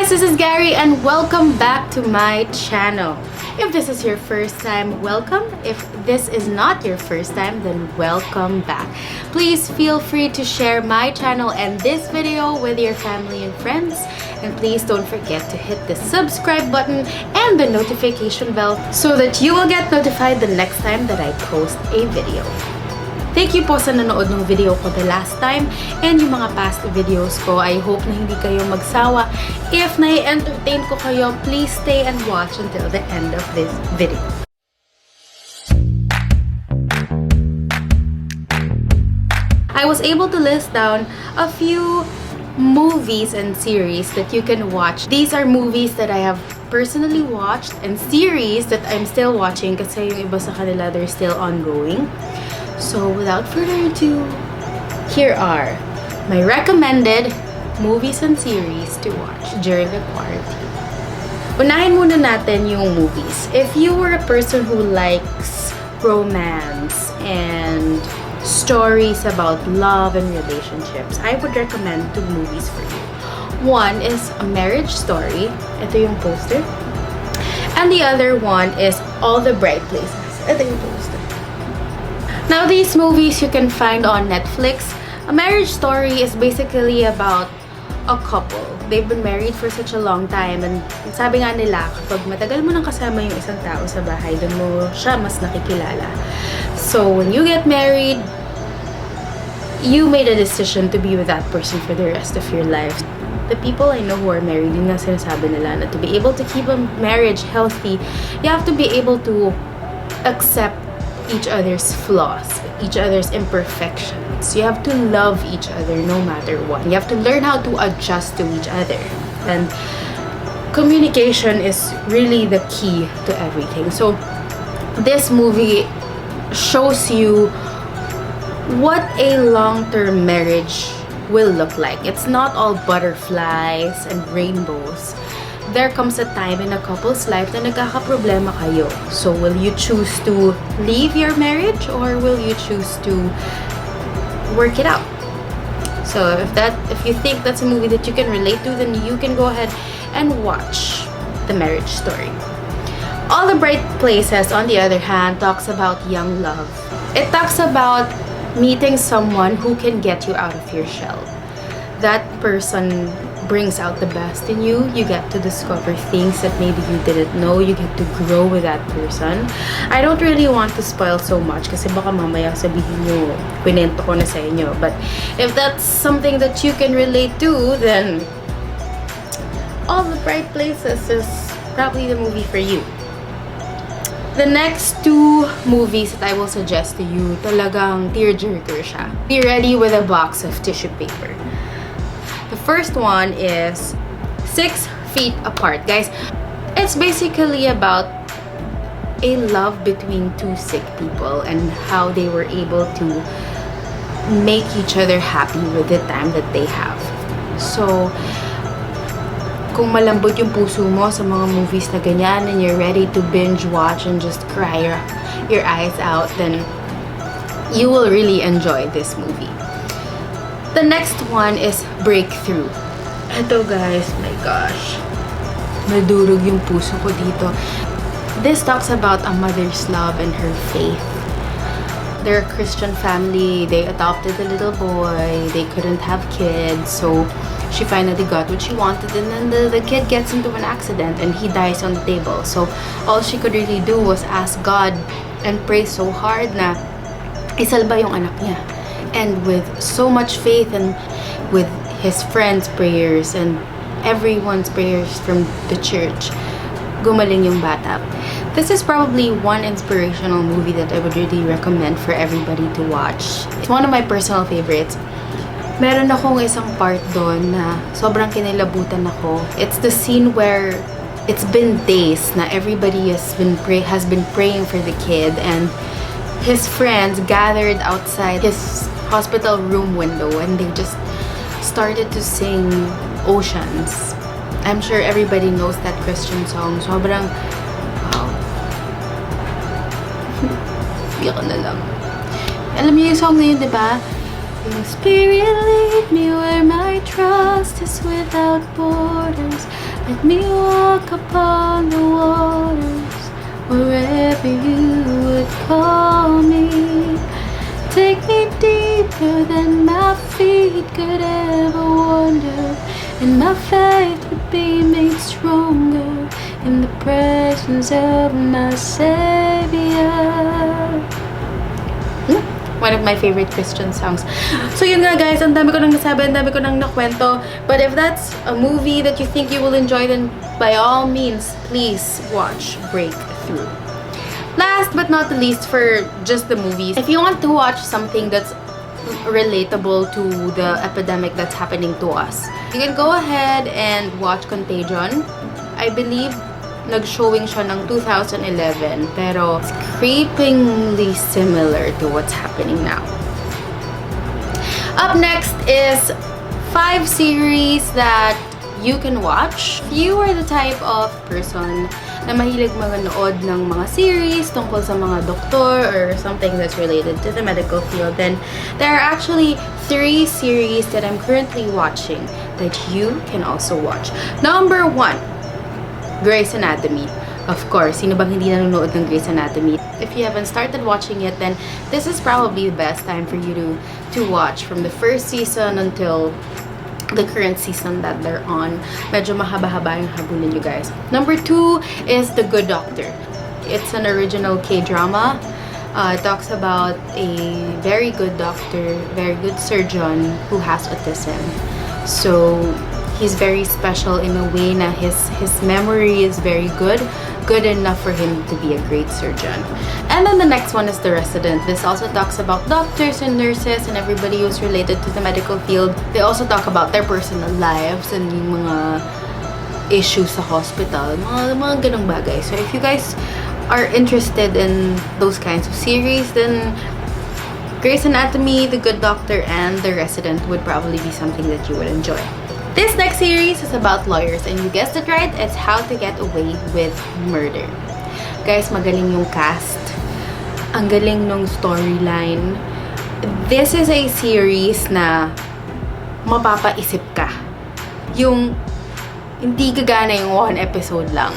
guys, this is Garie and welcome back to my channel. If this is your first time, welcome. If this is not your first time, then welcome back. Please feel free to share my channel and this video with your family and friends. And please don't forget to hit the subscribe button and the notification bell so that you will get notified the next time that I post a video. Thank you po sa nanood ng video ko the last time and yung mga past videos ko. I hope na hindi kayo magsawa. If nai-entertain ko kayo, please stay and watch until the end of this video. I was able to list down a few movies and series that you can watch. These are movies that I have personally watched and series that I'm still watching kasi yung iba sa kanila they're still ongoing. So, without further ado, here are my recommended movies and series to watch during the quarantine. Unahin muna natin yung movies. If you were a person who likes romance and stories about love and relationships, I would recommend two movies for you. One is A Marriage Story. Ito yung poster. And the other one is All the Bright Places. Ito yung poster. Now, these movies you can find on Netflix. A Marriage Story is basically about a couple. They've been married for such a long time and sabi nga nila, kapag matagal mo nang kasama yung isang tao sa bahay, doon mo siya mas nakikilala. So, when you get married, you made a decision to be with that person for the rest of your life. The people I know who are married, yun nga sinasabi nila, na to be able to keep a marriage healthy, you have to be able to accept each other's flaws, each other's imperfections. You have to love each other no matter what. You have to learn how to adjust to each other. And communication is really the key to everything. So, this movie shows you what a long-term marriage will look like. It's not all butterflies and rainbows. There comes a time in a couple's life na nagkakaproblema kayo. So, will you choose to leave your marriage or will you choose to work it out? So, if you think that's a movie that you can relate to, then you can go ahead and watch The Marriage Story. All the Bright Places, on the other hand, talks about young love. It talks about meeting someone who can get you out of your shell. That person brings out the best in you. You get to discover things that maybe you didn't know. You get to grow with that person. I don't really want to spoil so much kasi baka mamaya sabihin nyo, pinento ko na sa inyo. But if that's something that you can relate to, then All the Bright Places is probably the movie for you. The next two movies that I will suggest to you, talagang tearjerker siya. Be ready with a box of tissue paper. The first one is 6 Feet Apart. Guys, it's basically about a love between two sick people and how they were able to make each other happy with the time that they have. So, kung malambot yung puso mo sa mga movies na ganyan and you're ready to binge watch and just cry your eyes out, then you will really enjoy this movie. The next one is Breakthrough. Ito guys, my gosh. Nadurog yung puso ko dito. This talks about a mother's love and her faith. They're a Christian family. They adopted a little boy. They couldn't have kids. So, she finally got what she wanted. And then the kid gets into an accident and he dies on the table. So, all she could really do was ask God and pray so hard na isalba yung anak niya. And with so much faith and with his friends' prayers and everyone's prayers from the church, gumaling yung bata. This is probably one inspirational movie that I would really recommend for everybody to watch. It's one of my personal favorites. Meron akong isang part doon na sobrang kinilabutan ako. It's the scene where it's been days na everybody has been praying for the kid and his friends gathered outside his hospital room window and they just started to sing Oceans. I'm sure everybody knows that Christian song. Sobrang, wow. Iyak na lang. Alam niyo yung song na yun, diba? Your spirit lead me where my trust is without borders. Let me walk upon the waters wherever you would call me. Take me deeper than my feet could ever wander, and my faith would be made stronger in the presence of my Savior. One of my favorite Christian songs. So yun nga guys, ang dami ko nang nasabi, ang dami ko nang nakwento. But if that's a movie that you think you will enjoy, then by all means, please watch Breakthrough. Last but not the least, for just the movies, if you want to watch something that's relatable to the epidemic that's happening to us, you can go ahead and watch Contagion. I believe nag-showing siya ng 2011, pero it's creepingly similar to what's happening now. Up next is 5 series that you can watch. If you are the type of person na mahilig manood ng mga series tungkol sa mga doktor or something that's related to the medical field, then there are actually 3 series that I'm currently watching that you can also watch. Number 1, Grey's Anatomy. Of course, sino bang hindi nanonood ng Grey's Anatomy? If you haven't started watching it, then this is probably the best time for you to watch from the first season until the current season that they're on. Medyo mahaba-haba yung habulin you guys. Number 2 is The Good Doctor. It's an original K-drama. It talks about a very good doctor, very good surgeon who has autism. So he's very special in a way na his memory is very good enough for him to be a great surgeon. And then the next one is The Resident. This also talks about doctors and nurses and everybody who's related to the medical field. They also talk about their personal lives and yung mga issues sa hospital, mga ganong bagay. So if you guys are interested in those kinds of series, then Grey's Anatomy, The Good Doctor, and The Resident would probably be something that you would enjoy. This next series is about lawyers, and you guessed it right, it's How to Get Away with Murder. Guys, magaling yung cast. Ang galing nung storyline. This is a series na mapapaisip ka. Yung hindi gagana yung 1 episode lang.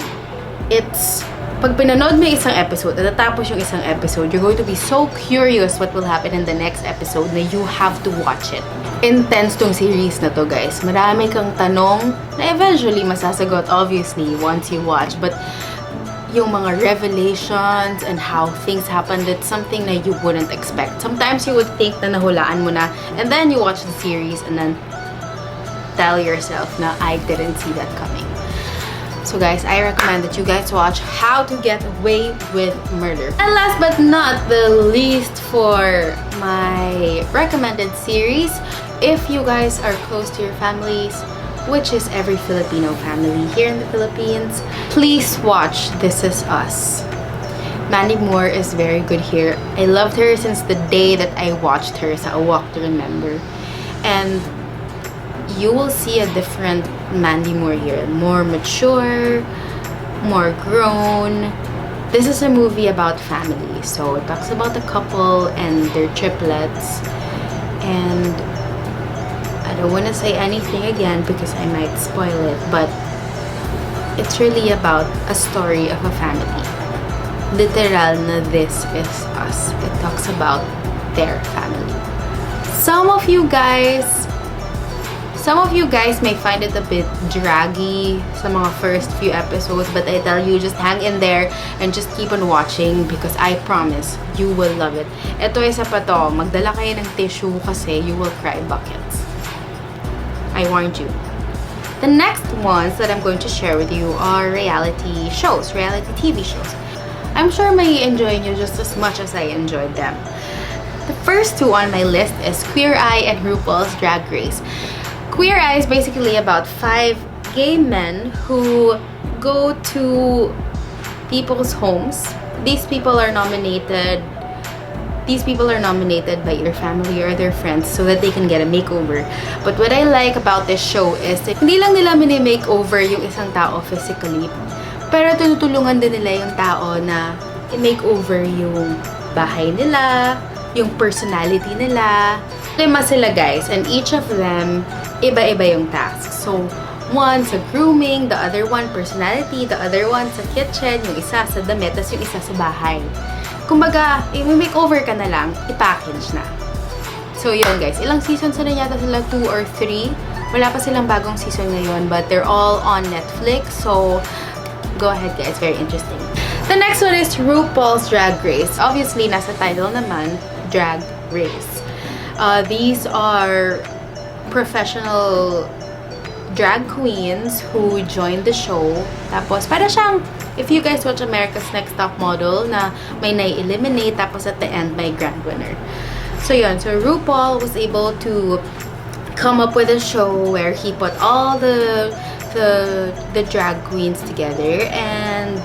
It's pag pinanood mo yung isang episode at natapos yung isang episode, you're going to be so curious what will happen in the next episode na you have to watch it. Intense tong series na to, guys. Marami kang tanong na eventually masasagot, obviously, once you watch. But yung mga revelations and how things happen, that's something na you wouldn't expect. Sometimes you would think na nahulaan mo na, and then you watch the series and then tell yourself na I didn't see that coming. So guys, I recommend that you guys watch How to Get Away with Murder. And last but not the least for my recommended series, if you guys are close to your families, which is every Filipino family here in the Philippines, please watch This Is Us. Mandy Moore is very good here. I loved her since the day that I watched her sa A Walk to Remember. And you will see a different Mandy Moore here. More mature, more grown. This is a movie about family. So it talks about a couple and their triplets. And I don't want to say anything again because I might spoil it. But it's really about a story of a family. Literal na This Is Us. It talks about their family. Some of you guys may find it a bit draggy sa mga first few episodes, but I tell you, just hang in there and just keep on watching because I promise you will love it. Ito isa pa to, magdala kayo ng tissue kasi you will cry buckets. I warned you. The next ones that I'm going to share with you are reality shows, reality TV shows. I'm sure may enjoy you just as much as I enjoyed them. The first 2 on my list is Queer Eye and Rupaul's Drag Race. Queer Eye is basically about 5 gay men who go to people's homes. These people are nominated by their family or their friends so that they can get a makeover. But what I like about this show is that hindi lang nila mini-makeover yung isang tao physically, pero tinutulungan din nila yung tao na i-makeover yung bahay nila, yung personality nila. 5 sila guys, and each of them iba-iba yung task. So, One sa grooming, the other one personality, the other one sa kitchen, yung isa sa damit, tas yung isa sa bahay. Kumbaga, i-makeover ka na lang, i-package na. So yun guys, ilang seasons na yata sila, 2 or 3. Wala pa silang bagong season ngayon, but they're all on Netflix. So go ahead guys, very interesting. The next one is Rupaul's Drag Race. Obviously, nasa title naman, Drag Race. These are professional drag queens who joined the show. Tapos, para siyang, if you guys watch America's Next Top Model, na may nai-eliminate, tapos at the end, may grand winner. So, yun. So, RuPaul was able to come up with a show where he put all the drag queens together, and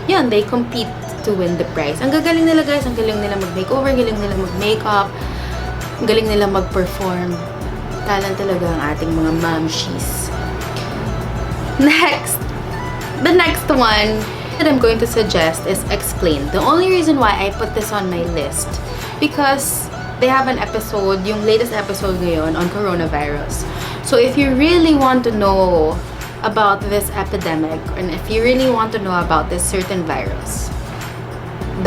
yun, they compete to win the prize. Ang gagaling nila guys, ang galing nila mag-makeover, ang galing nila mag-makeup, ang galing nila mag-perform. Talent talaga ang ating mga mamshies. Next, the next one that I'm going to suggest is Explain. The only reason why I put this on my list, because they have an episode, yung latest episode ngayon, on coronavirus. So if you really want to know about this epidemic, and if you really want to know about this certain virus,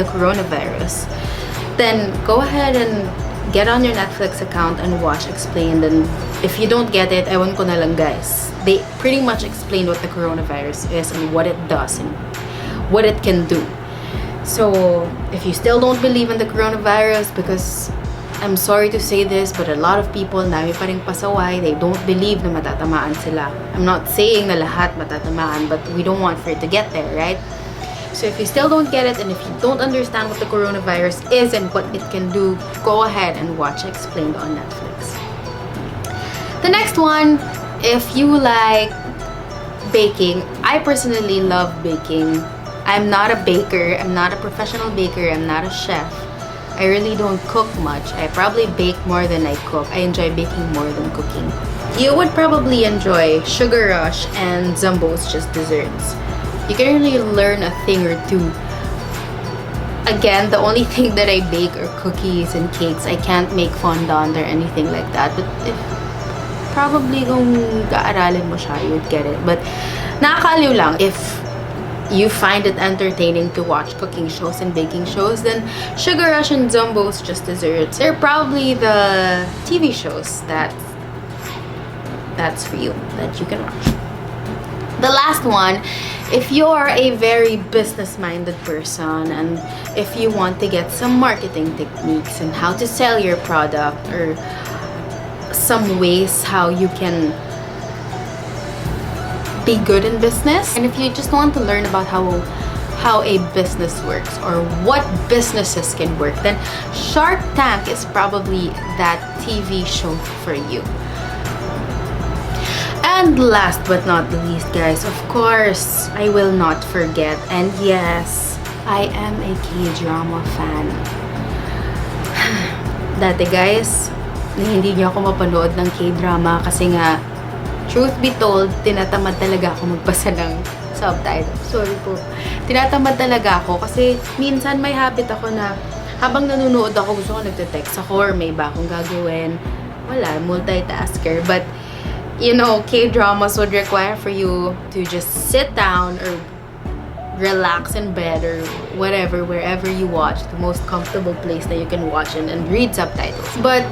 the coronavirus, then go ahead and get on your Netflix account and watch Explained. And if you don't get it, ewan ko na lang guys. They pretty much explain what the coronavirus is and what it does and what it can do. So if you still don't believe in the coronavirus, because I'm sorry to say this, but a lot of people, dami pa ring pasaway, they don't believe na matatamaan sila. I'm not saying na lahat matatamaan, but we don't want for it to get there, right? So if you still don't get it, and if you don't understand what the coronavirus is and what it can do, go ahead and watch Explained on Netflix. The next one, if you like baking, I personally love baking. I'm not a baker, I'm not a professional baker, I'm not a chef. I really don't cook much. I probably bake more than I cook. I enjoy baking more than cooking. You would probably enjoy Sugar Rush and Zumbo's Just Desserts. You can really learn a thing or two. Again, the only thing that I bake are cookies and cakes. I can't make fondant or anything like that. But if probably kung kaaralin mo siya, you would get it. But nakakaaliw lang. If you find it entertaining to watch cooking shows and baking shows, then Sugar Rush and Zumbo's Just Desserts are probably the TV shows that's for you, that you can watch. The last one, if you're a very business-minded person and if you want to get some marketing techniques and how to sell your product, or some ways how you can be good in business, and if you just want to learn about how a business works or what businesses can work, then Shark Tank is probably that TV show for you. And last but not the least, guys, of course, I will not forget, and yes, I am a K-drama fan. Dati, guys, hindi niyo ako mapanood ng K-drama kasi nga, truth be told, tinatamad talaga ako magbasa ng subtitle. Sorry po. Tinatamad talaga ako kasi minsan may habit ako na habang nanonood ako, gusto ko nagte-text ako or may iba akong gagawin. Wala, multitasker. But you know, K-dramas would require for you to just sit down or relax in bed or whatever, wherever you watch, the most comfortable place that you can watch and read subtitles. But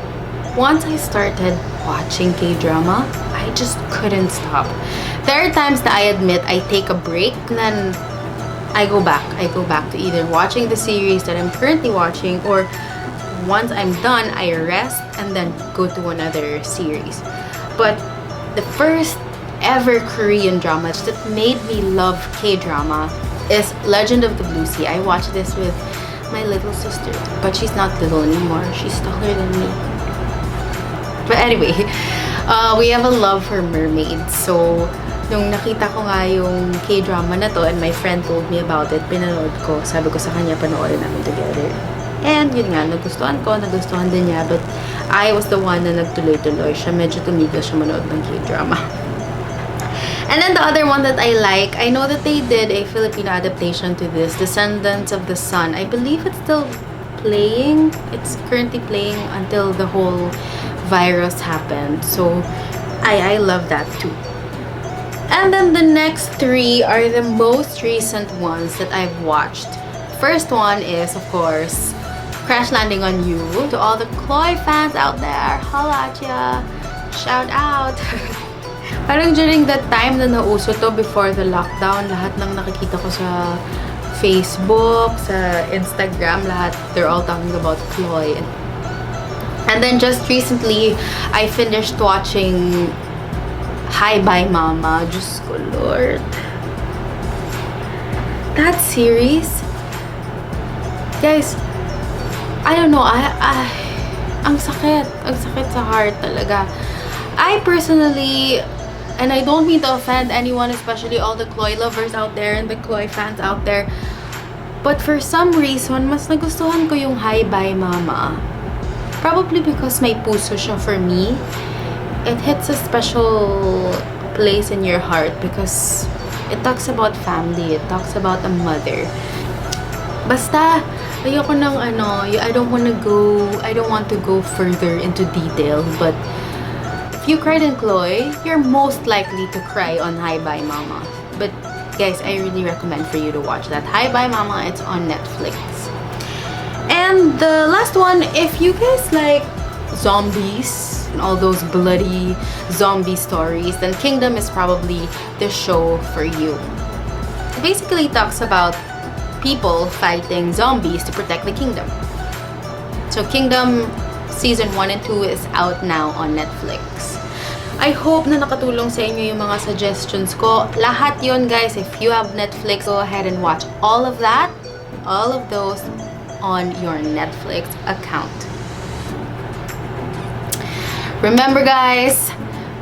once I started watching K-drama, I just couldn't stop. There are times that I admit I take a break and then I go back. I go back to either watching the series that I'm currently watching, or once I'm done, I rest and then go to another series. But the first ever Korean drama that made me love K-drama is Legend of the Blue Sea. I watched this with my little sister, but she's not little anymore. She's taller than me. But anyway, we have a love for mermaids. So, nung nakita ko nga yung K-drama na to and my friend told me about it, pinanood ko. Sabi ko sa kanya, panoorin namin together. And yun nga, nagustuhan din niya, but I was the one na nagtuloy-tuloy siya. Medyo tumigil siya manood ng K-drama. And then the other one that I like, I know that they did a Filipino adaptation to this, Descendants of the Sun. I believe it's still playing. It's currently playing until the whole virus happened. So, I love that too. And then the next three are the most recent ones that I've watched. First one is, of course, Crash Landing on You. To all the Chloe fans out there, holla at ya! Shout out! Parang during that time na nauso to before the lockdown, lahat ng nakikita ko sa Facebook, sa Instagram, lahat, they're all talking about Chloe. And then just recently, I finished watching Hi Bye Mama. Diyos ko, Lord. That series, guys, I don't know, ang sakit sa heart talaga. I personally, and I don't mean to offend anyone, especially all the Chloe lovers out there and the Chloe fans out there, but for some reason, mas nagustuhan ko yung Hi Bye Mama. Probably because may puso siya for me. It hits a special place in your heart because it talks about family, it talks about a mother. Basta, ayoko ng I don't want to go further into detail, but if you cried in Chloe, you're most likely to cry on Hi Bye Mama. But guys, I really recommend for you to watch that. Hi Bye Mama, it's on Netflix. And the last one, if you guys like zombies and all those bloody zombie stories, then Kingdom is probably the show for you. It basically talks about people fighting zombies to protect the kingdom. So Kingdom Season 1 and 2 is out now on Netflix. I hope na nakatulong sa inyo yung mga suggestions ko. Lahat yun, guys. If you have Netflix, go ahead and watch all of that, all of those on your Netflix account. Remember, guys,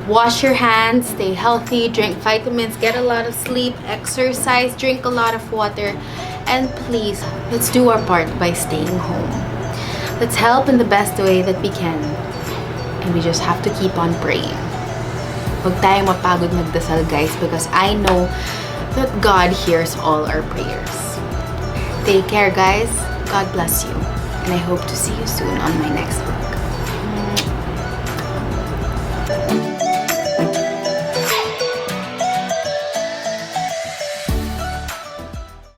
wash your hands, stay healthy, drink vitamins, get a lot of sleep, exercise, drink a lot of water, and please, let's do our part by staying home. Let's help in the best way that we can. And we just have to keep on praying. Huwag tayong mapagod magdasal, guys, because I know that God hears all our prayers. Take care, guys. God bless you. And I hope to see you soon on my next video.